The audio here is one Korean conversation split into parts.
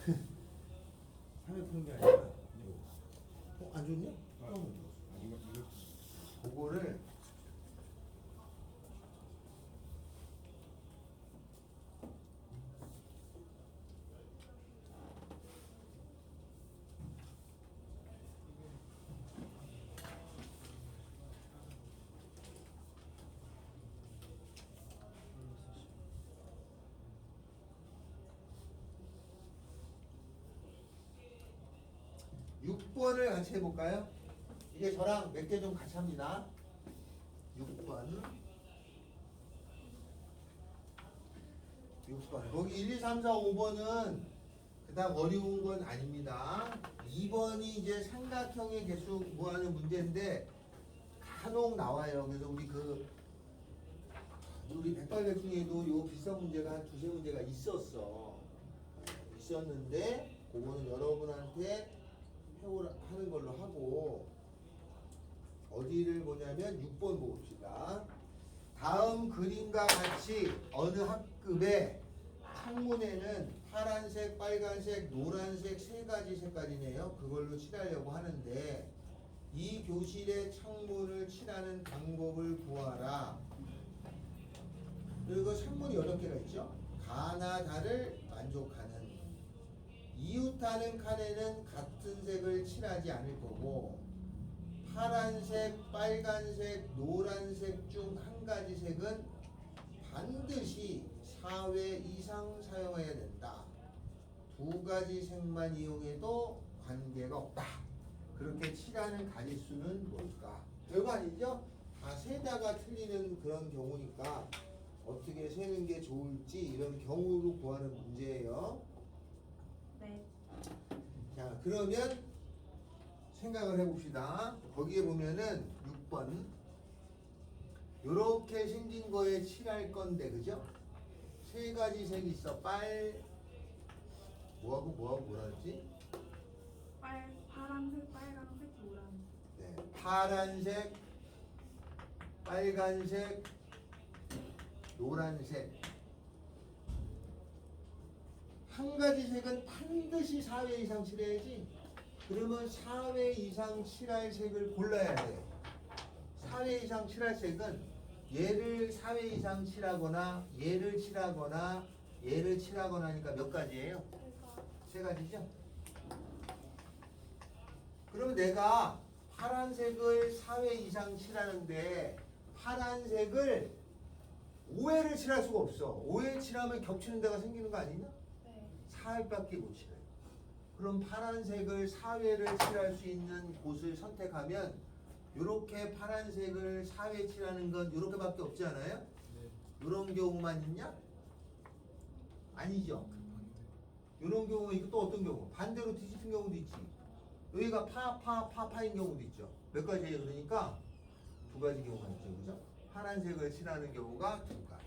3회 푸는 게 아니라 안 좋냐? 이거 그거를 6번을 같이 해볼까요? 이게 저랑 몇 개 좀 같이 합니다. 6번. 6번. 거기 1, 2, 3, 4, 5번은 그다음 어려운 건 아닙니다. 2번이 이제 삼각형의 개수 구하는 문제인데 간혹 나와요. 그래서 우리 백발백 중에도 요 비슷한 문제가 한 두세 문제가 있었는데 그거는 여러분한테 하는 걸로 하고 어디를 보냐면 6번 봅시다. 다음 그림과 같이 어느 학급에 창문에는 파란색, 빨간색, 노란색 세 가지 색깔이네요. 그걸로 칠하려고 하는데 이 교실의 창문을 칠하는 방법을 구하라. 그리고 창문이 8개가 있죠. 가나 다를 만족하는 이웃하는 칸에는 같은 색을 칠하지 않을 거고 파란색, 빨간색, 노란색 중 한 가지 색은 반드시 4회 이상 사용해야 된다. 두 가지 색만 이용해도 관계가 없다. 그렇게 칠하는 가지수는 뭘까? 별거 아니죠? 다 세다가 틀리는 그런 경우니까 어떻게 세는 게 좋을지 이런 경우로 구하는 문제예요. 네. 자, 그러면 생각을 해봅시다. 거기에 보면은 6번 요렇게 생긴 거에 칠할 건데 그죠? 세 가지 색이 있어. 뭐하고 뭐라 했지? 파란색, 빨간색, 노란색. 네, 파란색, 빨간색, 노란색. 한 가지 색은 반드시 4회 이상 칠해야지. 그러면 4회 이상 칠할 색을 골라야 돼. 4회 이상 칠할 색은 얘를 4회 이상 칠하거나 얘를 칠하거나 얘를 칠하거나 하니까 몇 가지예요? 세 가지죠? 그러면 내가 파란색을 4회 이상 칠하는데 파란색을 5회를 칠할 수가 없어. 5회 칠하면 겹치는 데가 생기는 거 아니냐? 네. 4회밖에 못 칠해요. 그럼 파란색을 4회를 칠할 수 있는 곳을 선택하면 이렇게 파란색을 4회 칠하는 건 이렇게밖에 없지 않아요? 네. 이런 경우만 있냐? 아니죠. 이런 경우 있고 또 어떤 경우? 반대로 뒤집힌 경우도 있지. 여기가 파인 경우도 있죠. 몇 가지예요? 그러니까 두 가지 경우가 있죠. 그죠? 파란색을 칠하는 경우가 두 가지.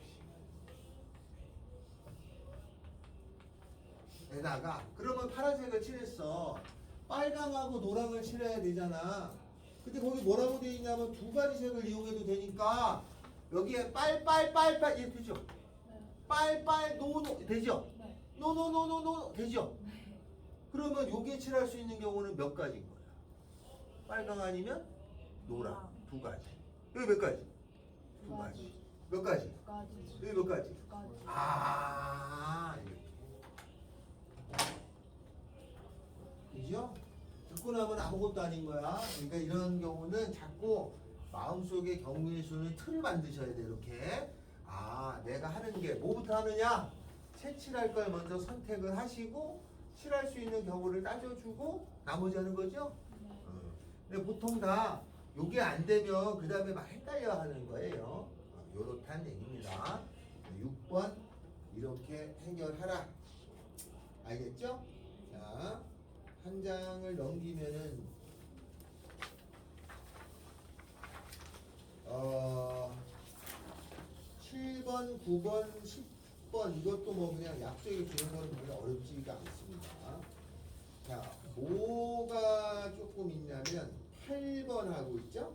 에다가 그러면 파란색을 칠했어. 빨강하고 노랑을 칠해야 되잖아. 근데 거기 뭐라고 되어 있냐면 두 가지 색을 이용해도 되니까 여기에 빨 이렇게 되죠. 네. 노 되죠. 네. 노 되죠. 네. 그러면 여기에 칠할 수 있는 경우는 몇 가지인 거야? 빨강 아니면 노랑 두 가지. 여기 몇 가지? 두 가지. 몇 가지? 두 가지. 여기 몇 가지? 두 가지. 이렇게. 그죠? 듣고 나면 아무것도 아닌 거야. 그러니까 이런 경우는 자꾸 마음속에 경우의 수는 틀을 만드셔야 돼. 이렇게. 내가 하는 게 뭐부터 하느냐? 색칠할 걸 먼저 선택을 하시고 칠할 수 있는 경우를 따져주고 나머지 하는 거죠? 네. 근데 보통 다 요게 안 되면 그 다음에 막 헷갈려 하는 거예요. 요렇단 얘기입니다. 6번 이렇게 해결하라. 알겠죠? 자, 한 장을 넘기면은 7번, 9번, 10번 이것도 뭐 그냥 약속에 주는 거는 별로 어렵지가 않습니다. 자, 뭐가 조금 있냐면 8번 하고 있죠?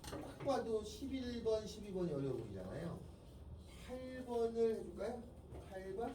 딱 봐도 11번, 12번이 어려워 보이잖아요. 8번을 해줄까요? 8번?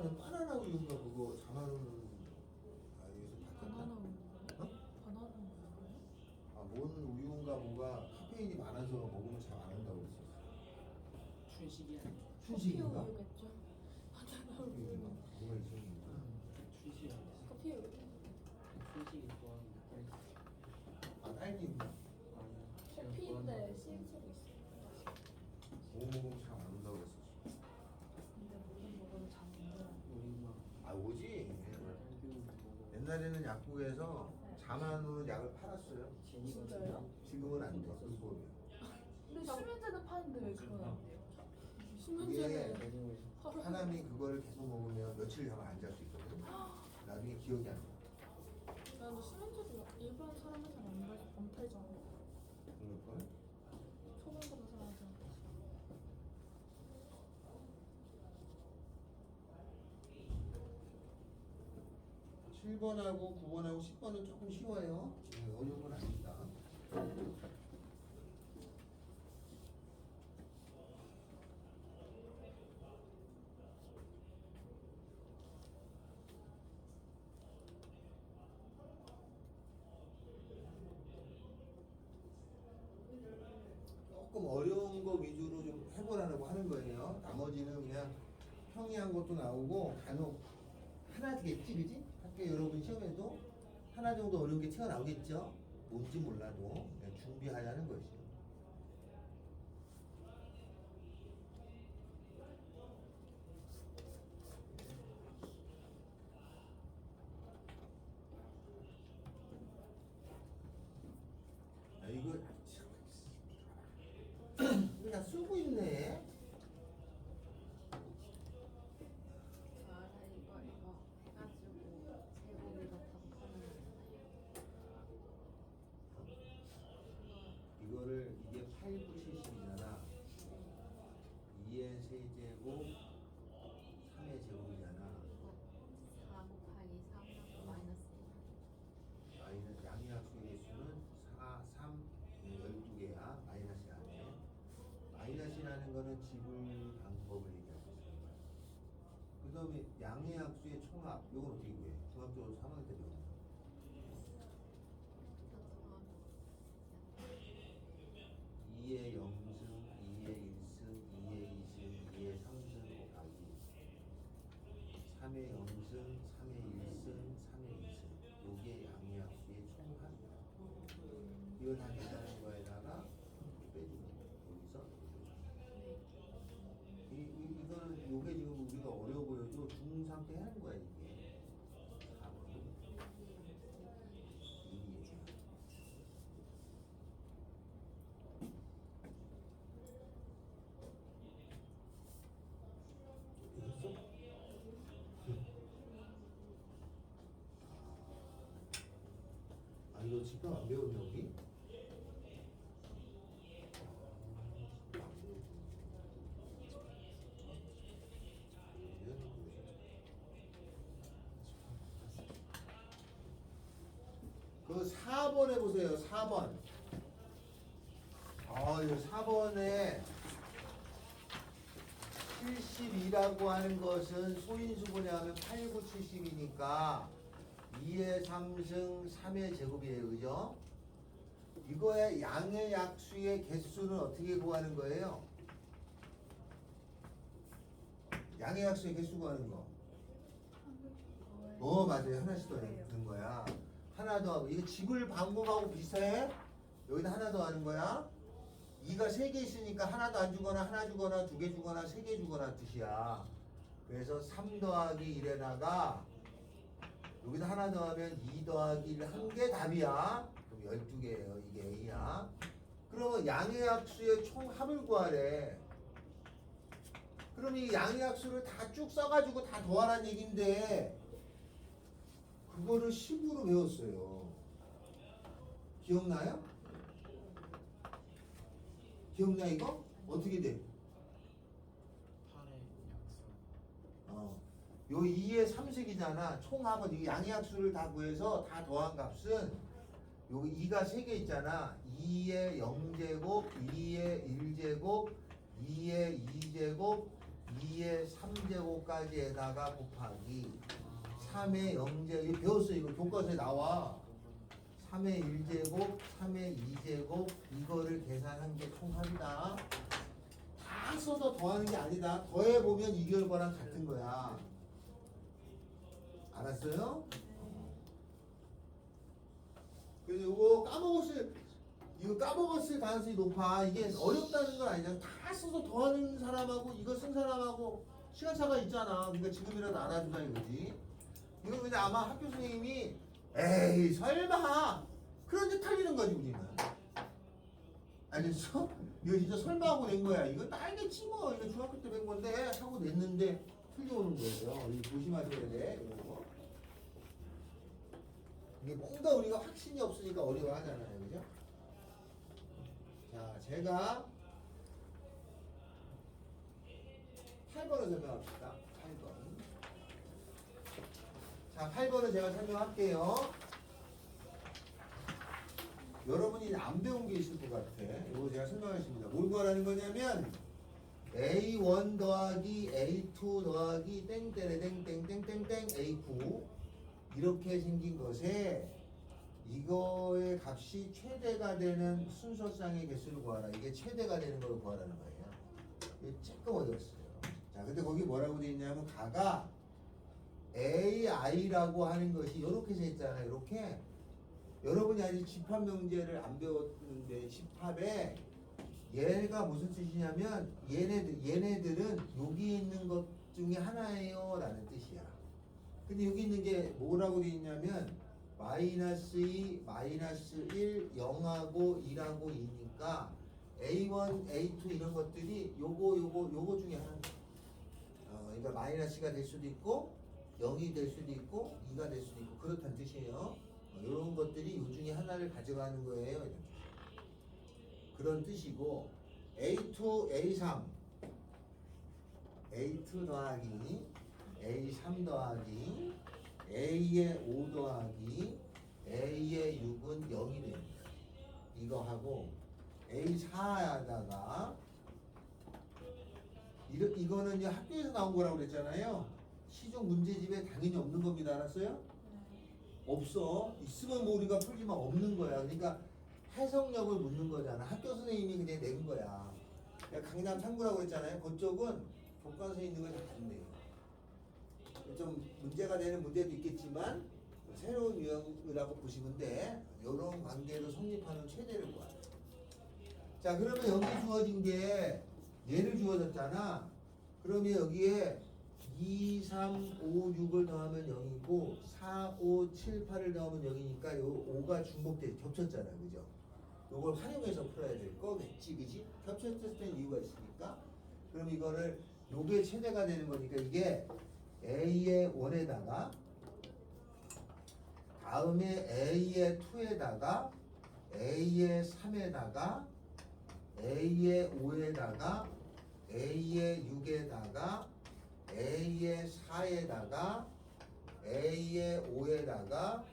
너 바나나 우유인가 그거 자만은 여기서 바나나 바꿨나? 우유인가요? 어? 바나나 우유인가요? 뭔 우유인가 뭐가 카페인이 많아서 먹으면 잘 안 한다고 그랬었어. 춘식이 아니야. 춘식인가? 커피 우유겠죠. 바나나 우유. 춘식인가? 뭐가 있었는데? 춘식이 아니야. 커피 우유. 춘식이 좋아하는 딸기인가? 아니야. 커피인데 시금치도 있어요. 뭐 먹으면 잘 안 한다고 그랬었어. 근데 모든 먹으면 잘안 돼요. 우리 막 오지. 학교 먹어. 옛날에는 약국에서 자만으로 약을 팔았어요. 진짜요? 지금은 안 돼. 불법이야. 근데 수면제는 파는데 왜 그건 안 돼요? 그게 수면제는 메뉴에 하루 사람이 그거를 계속 먹으면 며칠 자면 안 잘 수 있거든. 나중에 기억이 안 나. 나도 수면제도 일반 사람한테는 안 팔잖아요. 그럴걸? 초반부터 사람한테. 7번하고 9번하고 10번은 조금 쉬워요. 어려운 건 아닙니다. 조금 어려운 거 위주로 좀 해보라고 하는 거예요. 나머지는 그냥 평이한 것도 나오고 간혹 하나겠지, 그지? 학교 여러분 시험에도 하나 정도 어려운 게 튀어나오겠죠? 뭔지 몰라도 그냥 준비하자는 것이요. 이거 이거 다 쓰고 있네. 아, 이거 해가지고 제곱이가 답하는 이거를 이게 8, 9, 70이잖아. 2의 세제곱 3의 제곱이잖아. 4 곱하기 3하고 마이너스 마이너스 양의 합수의 개수는 4, 3, 12개야. 마이너스 안에. 마이너스라는 거는 지불 방법을 얘기하고 있는 거야. 그 다음에 양의 합수의 총합. 이건 어떻게 구해? 중학적으로 3학년 때 배웠나? 2의 0승, 2의 1승, 2의 2승, 2의 3승 곱하기 3의 0승, 3의 1승, 3의 2승. 요게 양의 합수의 총합이야. 이걸 다 계산한 거에다가 빼주면 여기서 이거는 요게 지금 우리가 어려워 보여도 중3 때 하는 거야 이게. 4번. 2의 됐어? 아니 너 집합 안 배웠냐 우리? 그 4번 해보세요. 4번. 이거 4번에 72라고 하는 것은 소인수분해 하면 8, 9, 70이니까 2의 3승 3의 제곱이에요. 그죠? 이거의 양의 약수의 개수는 어떻게 구하는 거예요? 양의 약수의 개수 구하는 거. 맞아요. 하나씩 더 넣는 거야. 하나 더 하고. 이거 집을 방법하고 비슷해? 여기다 하나 더 하는 거야. 2가 3개 있으니까 하나도 안 주거나 하나 주거나 2개 주거나 3개 주거나 뜻이야. 그래서 3 더하기 1에다가 여기다 하나 더하면 2 더하기 1 한 개 답이야. 그럼 12개예요. 이게 A야. 그러면 양의 약수의 총합을 구하래. 그럼 이 양의 약수를 다 쭉 써가지고 다 더하라는 얘긴데 그거를 10으로 배웠어요. 기억나요? 기억나 이거? 어떻게 돼? 8의 약수. 요 2의 3색이잖아. 총합은 이 양의 약수를 다 구해서 다 더한 값은 여기 2가 3개 있잖아. 2의 0제곱, 2의 1제곱, 2의 2제곱, 2의 3제곱까지에다가 곱하기 3의 0제곱 이거 배웠어. 이거 교과서에 나와. 3의 1제곱 3의 2제곱 이거를 계산한 게 총합이다. 다 써서 더하는 게 아니다. 더해보면 이 결과랑 같은 거야. 알았어요? 그래서 이거 까먹었을 가능성이 높아. 이게 어렵다는 건 아니잖아. 다 써서 더하는 사람하고 이거 쓴 사람하고 시간차가 있잖아. 그러니까 지금이라도 알아주자 이거지. 이거 근데 아마 학교 선생님이 에이 설마 그런데 틀리는 거지 우리는. 알겠어? 이거 진짜 설마 하고 낸 거야. 이건 알겠지 뭐. 이거 중학교 때 낸 건데 하고 냈는데 틀려오는 거예요. 이거 조심하셔야 돼. 이런 거. 이게 뭔가 우리가 확신이 없으니까 어려워하잖아요. 그죠? 자, 제가 8번을 설명합시다. 8번. 자, 8번은 제가 설명할게요. 여러분이 안 배운 게 있을 것 같아. 이거 제가 설명하겠습니다. 뭘 구하라는 거냐면 A1 더하기 A2 더하기 땡땡땡땡땡땡땡 A9 이렇게 생긴 것에 이거의 값이 최대가 되는 순서쌍의 개수를 구하라. 이게 최대가 되는 걸 구하라는 거예요. 이게 조금 어려웠어요. 자, 근데 거기 뭐라고 되어 있냐면 가가 AI라고 하는 것이 이렇게 돼 있잖아요. 이렇게. 여러분이 아직 집합 명제를 안 배웠는데 집합에 얘가 무슨 뜻이냐면 얘네들은 여기 있는 것 중에 하나예요 라는 뜻이야. 근데 여기 있는 게 뭐라고 되어 있냐면 마이너스 2, 마이너스 1, 0하고 1하고 2니까 A1, A2 이런 것들이 요거 중에 하나. 그러니까 마이너스가 될 수도 있고 0이 될 수도 있고 2가 될 수도 있고 그렇다는 뜻이에요. 이런 것들이 요 중에 하나를 가져가는 거예요. 이렇게. 그런 뜻이고 A2, A3 A2 더하기 A3 더하기 A의 5 더하기 A의 6은 0이 됩니다. 이거 하고 A4에다가 이거는 이제 학교에서 나온 거라고 그랬잖아요. 시중 문제집에 당연히 없는 겁니다. 알았어요? 없어. 있으면 뭐 우리가 풀지만 없는 거야. 그러니까 해석력을 묻는 거잖아. 학교 선생님이 그냥 낸 거야. 강남 3구라고 그랬잖아요. 그쪽은 교과서에 있는 걸 다 봤네요. 좀 문제가 되는 문제도 있겠지만 새로운 유형이라고 보시면 돼. 이런 관계에서 성립하는 최대를 구하라. 자, 그러면 여기 주어진 게 얘를 주어졌잖아. 그러면 여기에 2, 3, 5, 6을 더하면 0이고 4, 5, 7, 8을 더하면 0이니까 요 5가 중복돼 겹쳤잖아. 그죠? 요걸 활용해서 풀어야 될 거겠지. 그지? 겹쳤을 땐 이유가 있으니까. 그럼 이거를 요게 최대가 되는 거니까 이게 A의 1에다가 다음에 A의 2에다가 A의 3에다가 A의 5에다가 A의 6에다가 A의 4에다가 A의 5에다가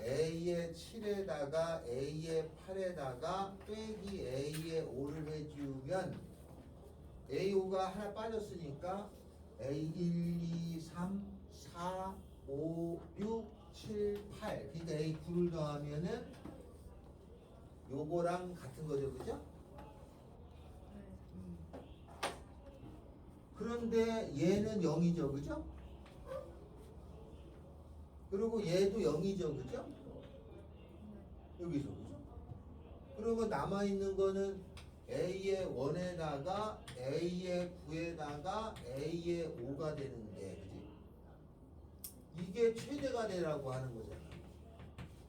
A의 7에다가 A의 8에다가 빼기 A의 5를 해주면 A5가 하나 빠졌으니까 A1, 2, 3, 4, 5, 6, 7, 8 그러니까 A9를 더하면은 요거랑 같은 거죠. 그죠? 그런데 얘는 0이죠. 그죠? 그리고 얘도 0이죠. 그죠? 여기서. 그죠? 그리고 남아있는 거는 A의 1에다가 A의 9에다가 A의 5가 되는데 그지? 이게 최대가 되라고 하는 거잖아.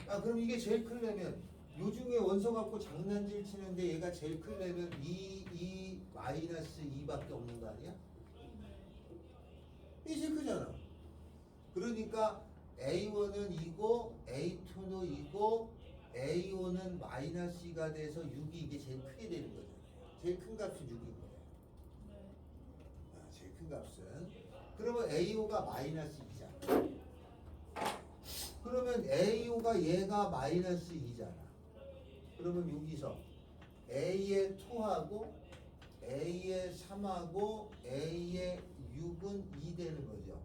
아, 그럼 이게 제일 크려면 요 중에 원소 갖고 장난질 치는데 얘가 제일 크려면 2 마이너스 2밖에 없는 거 아니야? 이게 제일 크잖아. 그러니까 A1은 2고 A2는 2고 A5는 마이너스 2가 돼서 6이 이게 제일 크게 되는 거잖아요. 제일 큰 값은 6인 거예요. 제일 큰 값은. 그러면 A5가 마이너스 2잖아. 그러면 A5가 얘가 마이너스 2잖아. 그러면 여기서 A의 2하고 A의 3하고 A의 6은 2 되는 거죠.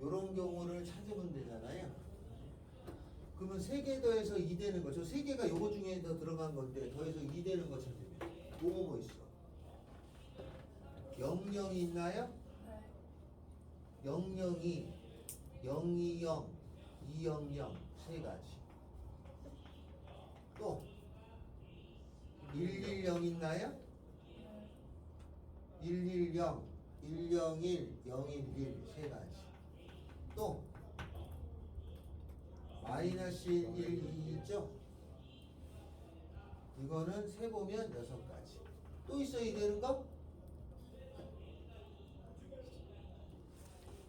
요런 경우를 찾으면 되잖아요. 그러면 3개 더해서 2 되는 거. 저 3개가 요거 중에 더 들어간 건데 더해서 2 되는 거 찾으면 뭐 있어? 00이 있나요? 네. 002, 020, 200 세 가지. 또 110 있나요? 네. 110, 101, 011 세 가지. 또 마이너스 1, 2 있죠? 이거는 세보면 6가지. 또 있어 이 되는 거?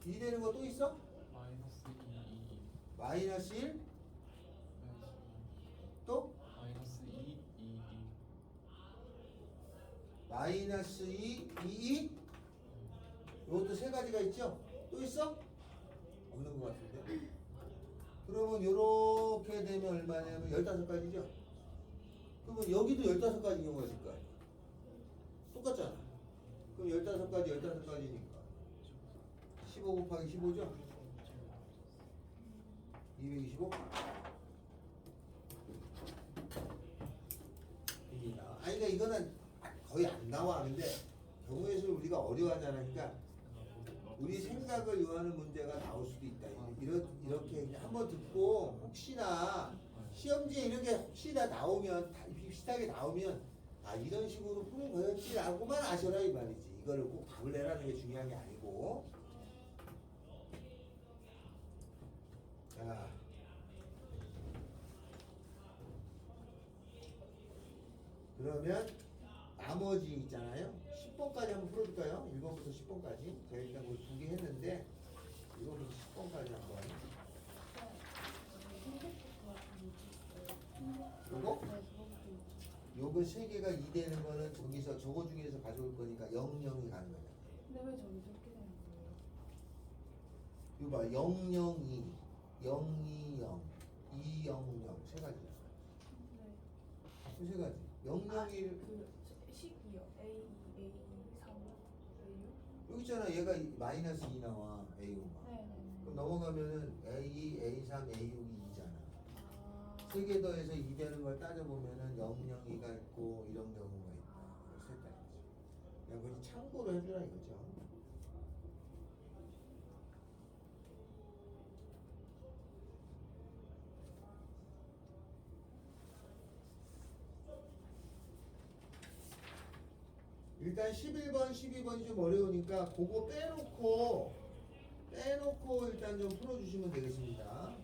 이 되는 거 또 있어? 마이너스 2, 2, 마이너스 1? 또? 마이너스 2, 2, 2. 마이너스 2, 2, 2? 이것도 세 가지가 있죠? 또 있어? 없는 것 같은데? 그러면 요렇게 되면 얼마냐면 15가지죠? 그러면 여기도 15가지 경우가 있을 거 아니야? 똑같잖아. 그럼 15가지, 15가지니까 15 곱하기 15죠? 225? 입니다. 아니, 그러니까 이거는 거의 안 나와. 근데 경우의 수를 우리가 어려워하잖아. 그러니까 우리 생각을 요하는 문제가 나올 수도 있다. 이렇게 한번 듣고 혹시나 시험지에 이렇게 혹시나 나오면 비슷하게 나오면 아 이런 식으로 푸는 거였지라고만 아셔라 이 말이지. 이거를 꼭 답을 내라는 게 중요한 게 아니고. 자. 그러면 나머지 있잖아요. 10번까지 한번 풀어줄까요? 1번부터 10번까지. 제가 일단 우리 2개 했는데 1번부터 10번까지 한번. 요거? 요거 3개가 2 되는 거는 저기서 저거 중에서 가져올 거니까 0, 0이 가는 거잖아. 근데 왜 저기 저렇게 되는 거예요? 이거 봐. 0, 0, 2, 0, 2, 0, 2, 0, 0. 세 가지. 네. 세 가지. 0, 0, 1. 그 식이요. A, A, 3, A, 여기 있잖아. 얘가 마이너스 2 나와. A5가. 네네네. 그럼 넘어가면은 A2, A3, A6이 2잖아. 아. 3개 더해서 2 되는 걸 따져보면은 0, 0이가 있고 이런 경우가 있다. 그래서 했다 이거지. 그냥 그냥 참고로 해주라 이거죠. 일단 11번, 12번이 좀 어려우니까 그거 빼놓고 일단 좀 풀어주시면 되겠습니다.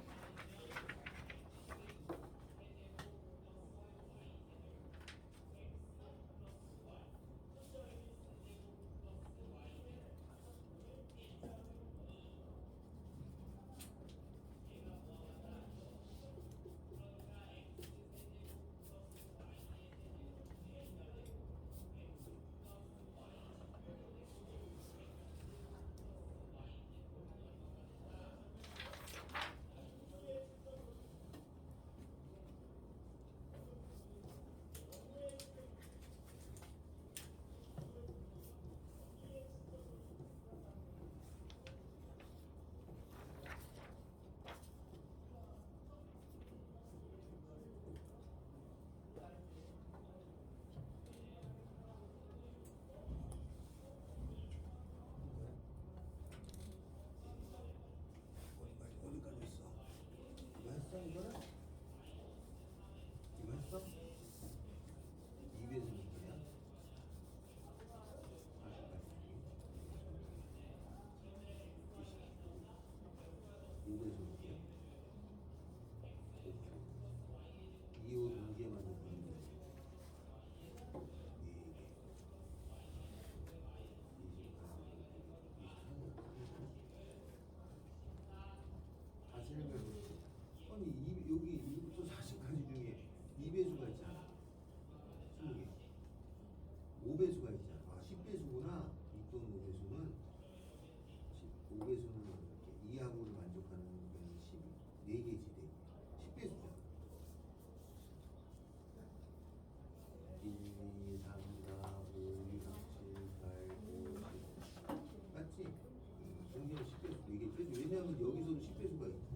10배수가 있고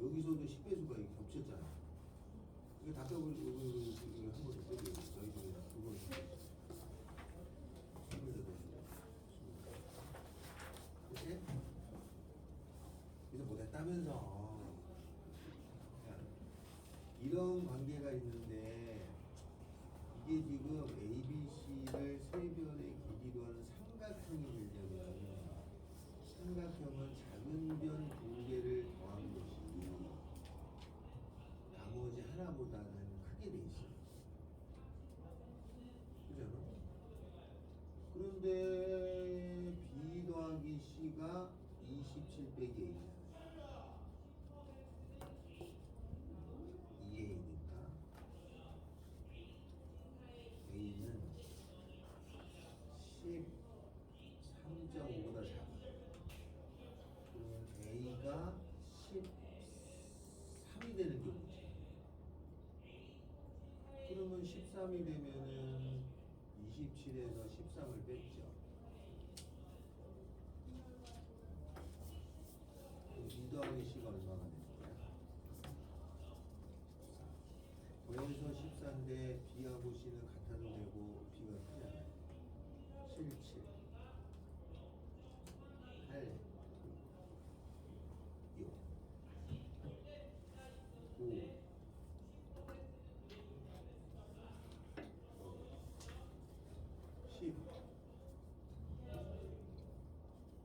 여기서도 10배수가 겹쳤잖아. 이거 다 빼고 이거 한번 더 빼고 저희 중에다 그거 그치? 그래서 못했다면서 이런 관계가 있는데 이게 지금 ABC를 세 변의 길이로 하는 삼각형이 되려면 삼각형은 작은 변 두 개를 더한 것이 나머지 하나보다는 크게 돼 있어요. 그잖아? 그런데 B 더하기 C가 27 빼기 A잖아. 2A니까 A는 13.5보다 작아. 그러면 A가 13이 되는 경우지. 그러면 13이 되면은 27에서 13을 뺐죠. 그럼 B 더하기 C가 얼마가 되는 거야? 더해서 14인데 B하고 C는 같아도 되고 B가 크잖아요. 7, 7, 8, 6, 5, 10,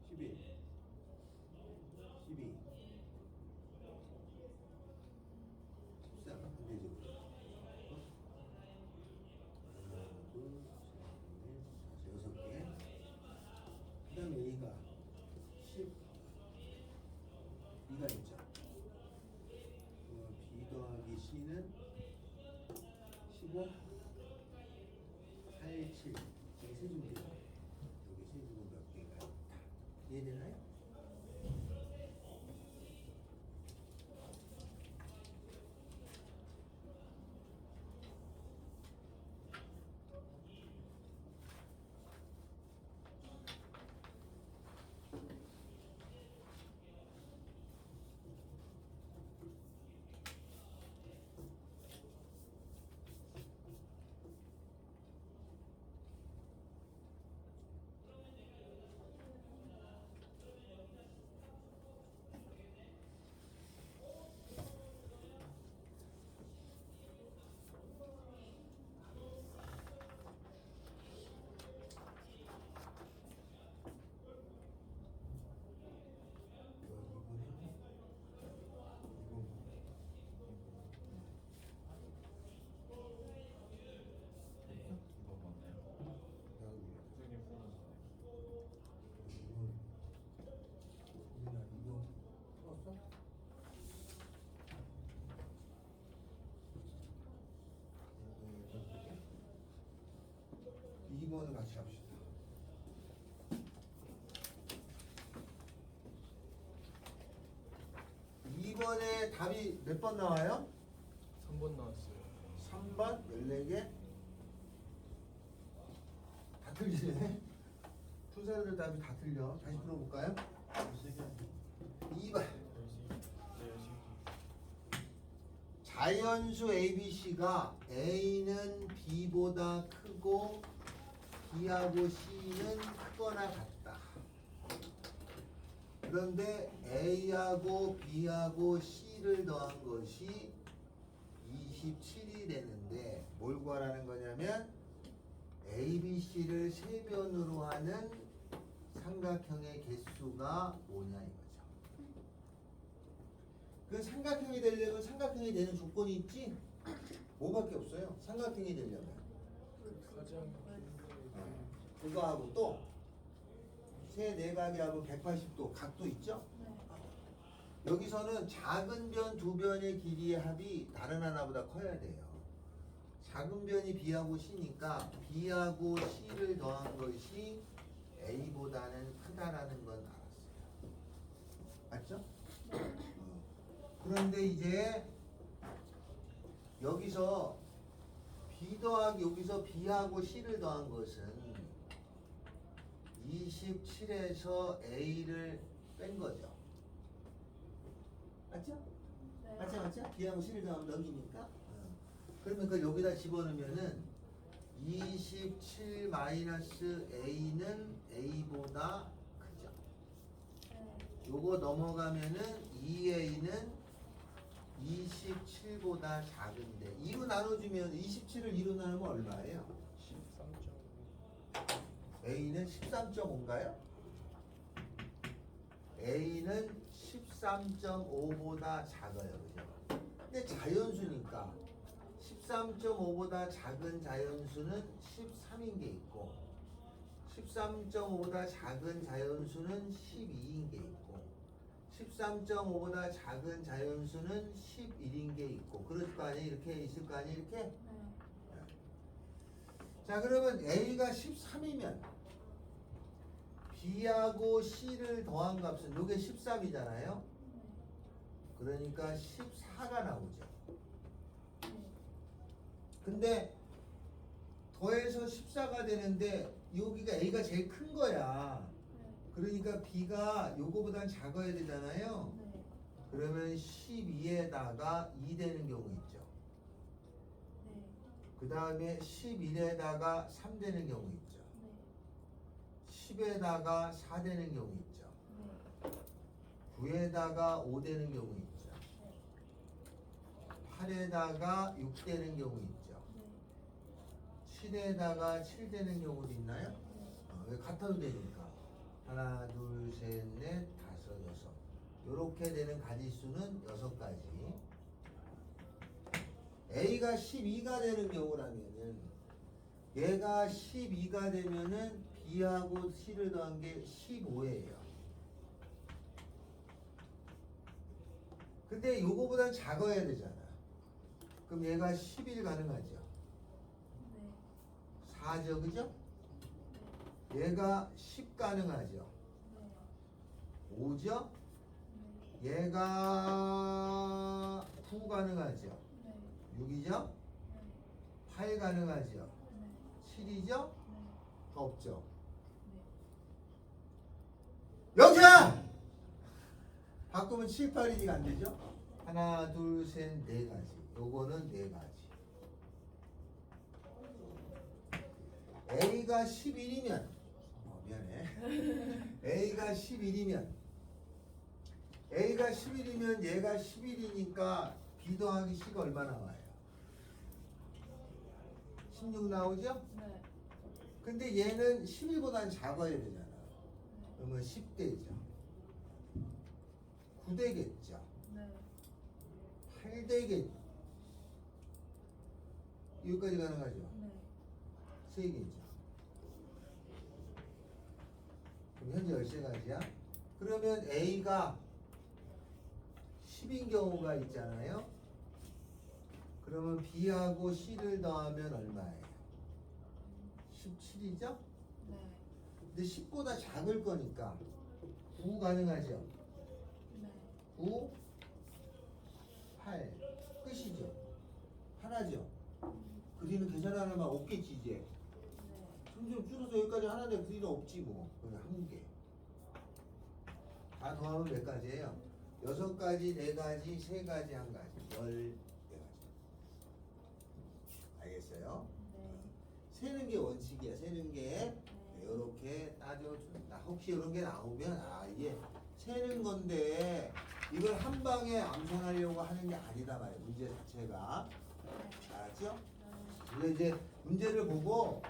11, 12, 14, 안 되죠? 하나, 둘, 셋, 넷, 다섯, 6개. 그 다음에 A가 10, B가 있죠. B 더하기 C는 15, 8, 7. 여기 세주면 되죠. 여기 세주면 몇 개가 있다. 이해되나요? 이거 맞나요? 선생님 보내주세요. 이거 풀었어? 2번을 같이 합시다. 2번에 답이 몇 번 나와요? 3번 나왔어요. 3번 14개? 다 틀리네. 투사들 답이 다 틀려. 다시 풀어볼까요? 2번 자연수 ABC가 A는 B보다 크고 B하고 C는 크거나 같다. 그런데 A하고 B하고 C를 더한 것이 27이 되는데 뭘 구하라는 거냐면 ABC를 세 변으로 하는 삼각형의 개수가 뭐냐 이거죠. 그 삼각형이 되려면 삼각형이 되는 조건이 있지? 뭐밖에 없어요. 삼각형이 되려면 가장 그거하고 또 세 내각이하고 180도 각도 있죠? 여기서는 작은 변 두 변의 길이의 합이 다른 하나보다 커야 돼요. 작은 변이 B하고 C니까 B하고 C를 더한 것이 A보다는 크다라는 건 알았어요. 맞죠? 그런데 이제 여기서 B 더하기 여기서 B하고 C를 더한 것은 27에서 A를 뺀 거죠. 맞죠? 네. 맞죠? B하고 C를 더하면 넘기니까. 그러면 그걸 여기다 집어넣으면은 27 마이너스 A는 A보다 크죠. 네. 요거 넘어가면은 2A는 27보다 작은데 2로 나눠주면 27을 2로 나누면 얼마예요? 13.5. A는 13.5인가요? A는 13.5보다 작아요. 그죠? 근데 자연수니까 13.5보다 작은 자연수는 13인 게 있고 13.5보다 작은 자연수는 12인 게 있고 13.5보다 작은 자연수는 11인 게 있고 그럴 거 아니에요? 이렇게 있을 거 아니에요? 이렇게? 네. 자 그러면 A가 13이면 B하고 C를 더한 값은 요게 13이잖아요. 그러니까 14가 나오죠. 근데 더해서 14가 되는데 여기가 A가 제일 큰 거야. 그러니까 B가 요거보단 작아야 되잖아요. 네. 그러면 12에다가 2 되는 경우 있죠. 네. 그 다음에 11에다가 3 되는 경우 있죠. 네. 10에다가 4 되는 경우 있죠. 네. 9에다가 5 되는 경우 있죠. 네. 8에다가 6 되는 경우 있죠. 네. 7에다가 7 되는 경우도 있나요? 네. 왜 같아도 되니까. 하나, 둘, 셋, 넷, 다섯, 여섯. 요렇게 되는 가지수는 6가지. A가 12가 되는 경우라면은 얘가 12가 되면은 B하고 C를 더한 게 15예요. 근데 요거보단 작아야 되잖아. 그럼 얘가 11 가능하죠. 네. 4죠, 그죠? 얘가 10 가능하죠. 네. 5죠? 네. 얘가 9 가능하죠. 네. 6이죠? 네. 8 가능하죠. 네. 7이죠? 네. 더 없죠. 네. 여기야! 바꾸면 7, 8이니까 안 되죠? 하나, 둘, 셋, 네 가지. 요거는 네 가지. A가 11이면 미안해. A가 11이면 얘가 11이니까 B 더하기 C가 얼마 나와요? 16 나오죠? 네. 근데 얘는 11보다는 작아야 되잖아. 그러면 10대죠. 9대겠죠. 네. 8대겠죠. 여기까지 가능하죠? 네. 3개죠. 그럼 현재 13가지야. 그러면 A가 10인 경우가 있잖아요. 그러면 B하고 C를 더하면 얼마예요? 17이죠? 네. 근데 10보다 작을 거니까 9 가능하죠? 네. 9, 8 끝이죠? 하나죠? 그리는 계산하려면 없겠지 이제. 네. 점점 줄어서 여기까지 하나인데 그리는 없지 뭐. 그냥 한 개. 다 더하면 몇 가지예요? 6가지, 4가지, 3가지, 1가지, 14가지. 알겠어요? 네. 세는 게 원칙이야. 세는 게 이렇게 따져준다. 혹시 이런 게 나오면 이게 세는 건데 이걸 한 방에 암산하려고 하는 게 아니다 말이야. 문제 자체가. 알았죠? 우리가 이제 문제를 보고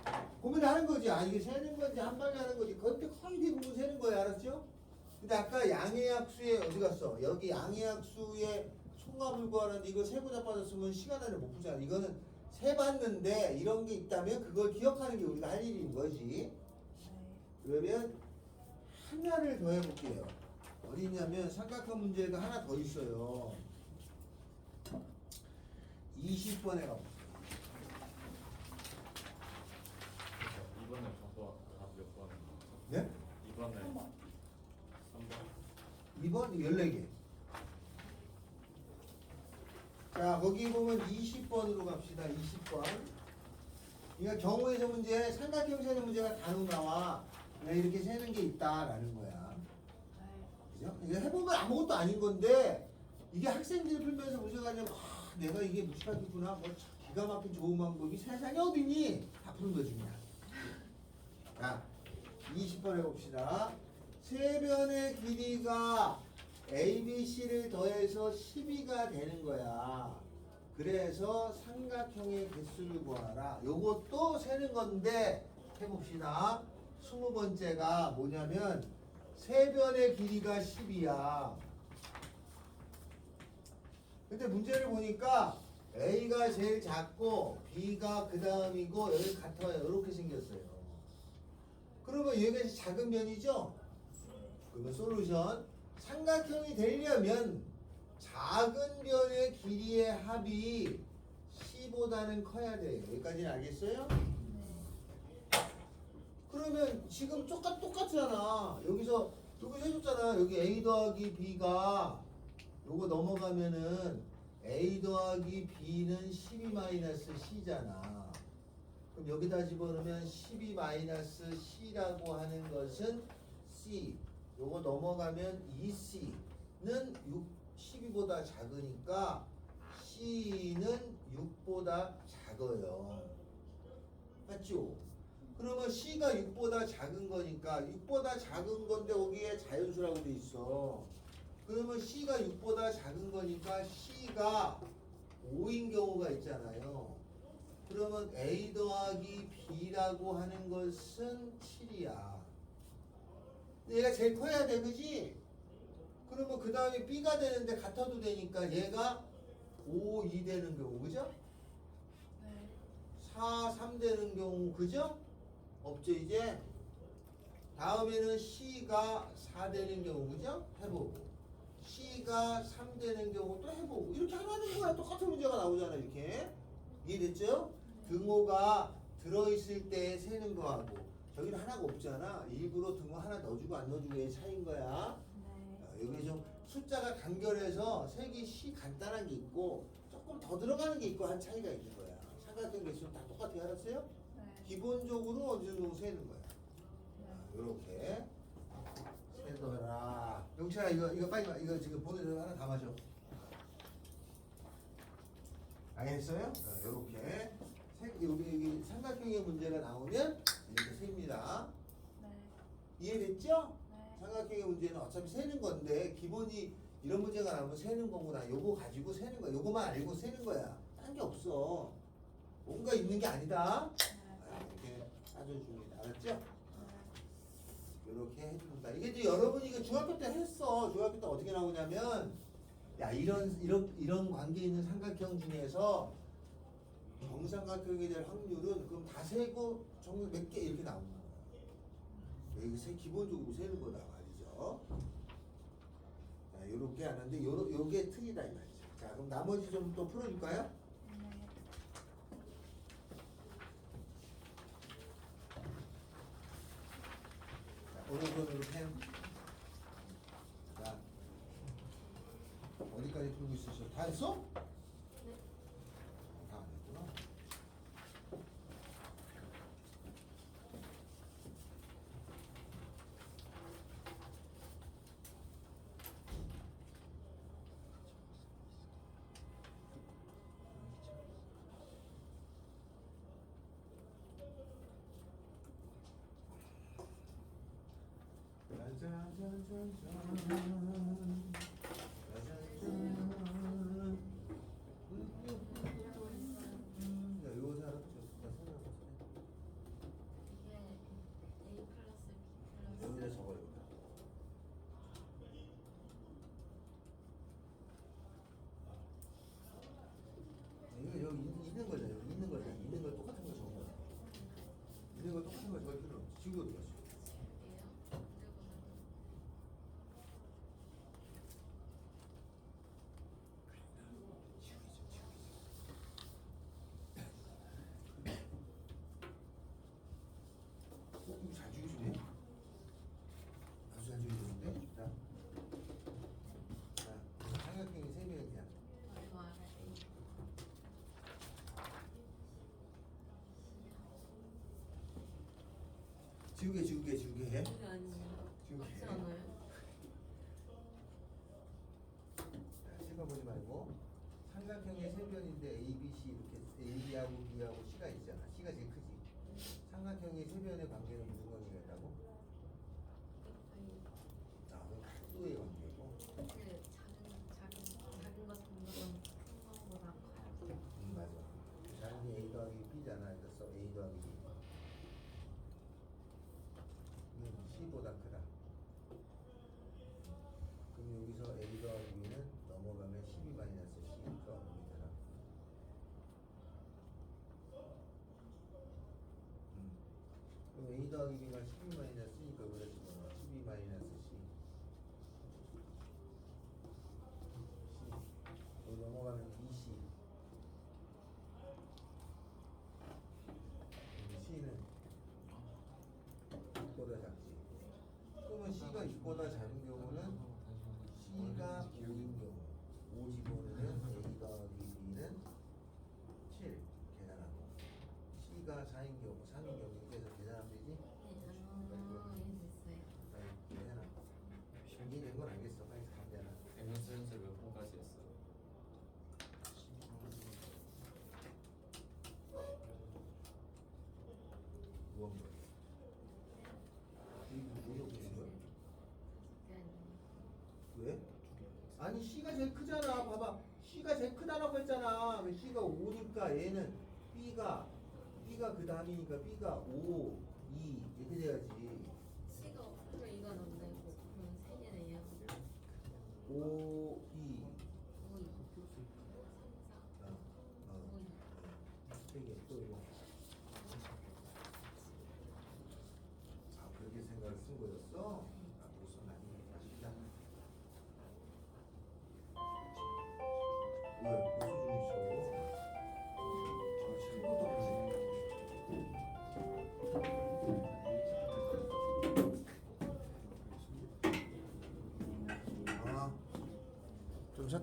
고민을 하는 거지. 이게 세는 건지 한 방에 하는 거지. 그런데 거의 대부분 세는 거예요. 알았죠? 근데 아까 양의학수에 어디 갔어? 여기 양의학수에 총합을 구하는데 이거 세고 자빠졌으면 시간 안에 못 풀잖아. 이거는 세봤는데 이런 게 있다면 그걸 기억하는 게 우리가 할 일인 거지. 그러면 하나를 더 해볼게요. 어디 있냐면 삼각형 문제가 하나 더 있어요. 20번에 가볼게요. 이번에 봐봐. 몇 번? 네? 이번에 3번. 3번. 2번 14개. 자, 거기 보면 20번으로 갑시다. 20번. 그러니까 경우에서 문제, 삼각형 세는 문제가 간혹 나와. 그냥 이렇게 세는 게 있다라는 거야. 네. 그죠? 이거 해보면 아무것도 아닌 건데 이게 학생들이 풀면서 문제가 아니라 내가 이게 무식하겠구나. 뭐 기가 막힌 좋은 방법이 세상에 어디니? 다 푸는 거지 그냥. 자, 20번 해봅시다. 세 변의 길이가 ABC를 더해서 12가 되는 거야. 그래서 삼각형의 개수를 구하라. 요것도 세는 건데 해봅시다. 20번째가 뭐냐면 세 변의 길이가 10이야. 근데 문제를 보니까 A가 제일 작고 B가 그 다음이고 여기 같아요. 이렇게 생겼어요. 그러면 여기가 작은 변이죠? 그러면 솔루션 삼각형이 되려면 작은 변의 길이의 합이 C보다는 커야 돼요. 여기까지는 알겠어요? 그러면 지금 똑같잖아. 여기서 해줬잖아. 여기 A 더하기 B가 요거 넘어가면은 A 더하기 B는 12 마이너스 C잖아. 그럼 여기다 집어넣으면 12 마이너스 C라고 하는 것은 C. 요거 넘어가면 2C는 12보다 작으니까 C는 6보다 작아요. 맞죠? 그러면 C가 6보다 작은 거니까 6보다 작은 건데 거기에 자연수라고 돼 있어. 그러면 C가 6보다 작은 거니까 C가 5인 경우가 있잖아요. 그러면 A 더하기 B라고 하는 것은 7이야. 얘가 제일 커야 돼, 그지? 그러면 그 다음에 B가 되는데 같아도 되니까 얘가 5, 2 되는 경우, 그죠? 네. 4, 3 되는 경우, 그죠? 없죠, 이제? 다음에는 C가 4 되는 경우, 그죠? 해보고. C가 3 되는 경우 또 해보고. 이렇게 하는 거야. 똑같은 문제가 나오잖아, 이렇게. 이해됐죠? 등호가 들어있을 때 세는 거하고 저기는 하나가 없잖아. 일부러 등호 하나 넣어주고 안 넣어주고의 차이인 거야. 여기 좀 숫자가 간결해서 색이 간단한 게 있고 조금 더 들어가는 게 있고 한 차이가 있는 거야. 삼각형 개수는 다 똑같아요. 알았어요? 기본적으로 어느 정도 세는 거야. 이렇게 세더라. 용찬아 이거 빨리 이거 지금 보내서 하나 다 마셔. 알겠어요? 이렇게 여기 삼각형의 문제가 나오면 이렇게 셉니다. 이해됐죠? 삼각형의 문제는 어차피 세는 건데 기본이 이런 문제가 나오면 세는 거구나. 요거 가지고 세는 거야. 요거만 알고 세는 거야. 딴 게 없어. 뭔가 있는 게 아니다. 이렇게 따져줍니다. 알았죠? 이렇게 해줍니다. 이게 이제 여러분이 이거 중학교 때 했어. 중학교 때 어떻게 나오냐면 야 이런 관계 있는 삼각형 중에서 정삼각형이 될 확률은 그럼 다 세고 정말 몇 개 이렇게 나오는 거야. 여기 기본적으로 세는 거다 말이죠. 자, 요렇게 하는데 요게 틀이다 이 말이죠. 자, 그럼 나머지 좀 또 풀어줄까요? 자, 오른손으로 펜. 자, 어디까지 풀고 있으셔? 다 했어? 다 안 했구나. 있는 걸 똑같은 거 적어. 있는 걸 똑같은 거 적을 필요 없지. 지금 어디 갔어? 이거 잘 죽여주네. 아주 잘 죽여주는데. 자, 삼각형이 세 명이야. 지우개 해. 지우개. 자, 세 번 보지 말고 삼각형의 세 변인데 A, B, C 이렇게 A하고 B하고 C가 있잖아. C가 제일 크지. 삼각형의 세 변의 관계는 무슨 관계가 있다고? 아니 아, 그건 각도의 관계고. 그 작은 거 잡는 건 큰 거보다 커요. 맞아. 작은 게 A 더하기 B잖아. 그래서 A 더하기 B. C보다 크다. 그럼 여기서 A 더하기 B는 넘어가면 12 마이너스 C가 오게 되나? 그럼 A 더하기 B가 12 마이너스니까 여기다 집어넣어. 12 마이너스 C. 여기 넘어가면 2C. C는 6보다 작지. 그러면 C가 6보다 작은 경우는 C가 5인 경우 5 집어넣으면 A 더하기 B는 7 계산하고 C가 4인 경우 3인 경우 이렇게 해서 계산하면 되지? 이해됐어요. 빨리 계산하고 이해된 건 알겠어. 빨리 가면 엠스 연습 몇 번까지 했어? 무언가 이거 이렇게 된 거야? 왜? 아니 C가 제일 크잖아. 봐봐. C가 제일 크다라고 했잖아. 왜 C가 5니까 얘는 B가 그 다음이니까 B가 5, 2 이렇게 돼야지. C가 그럼 이건 안 되고 그럼 세 개네요. 5,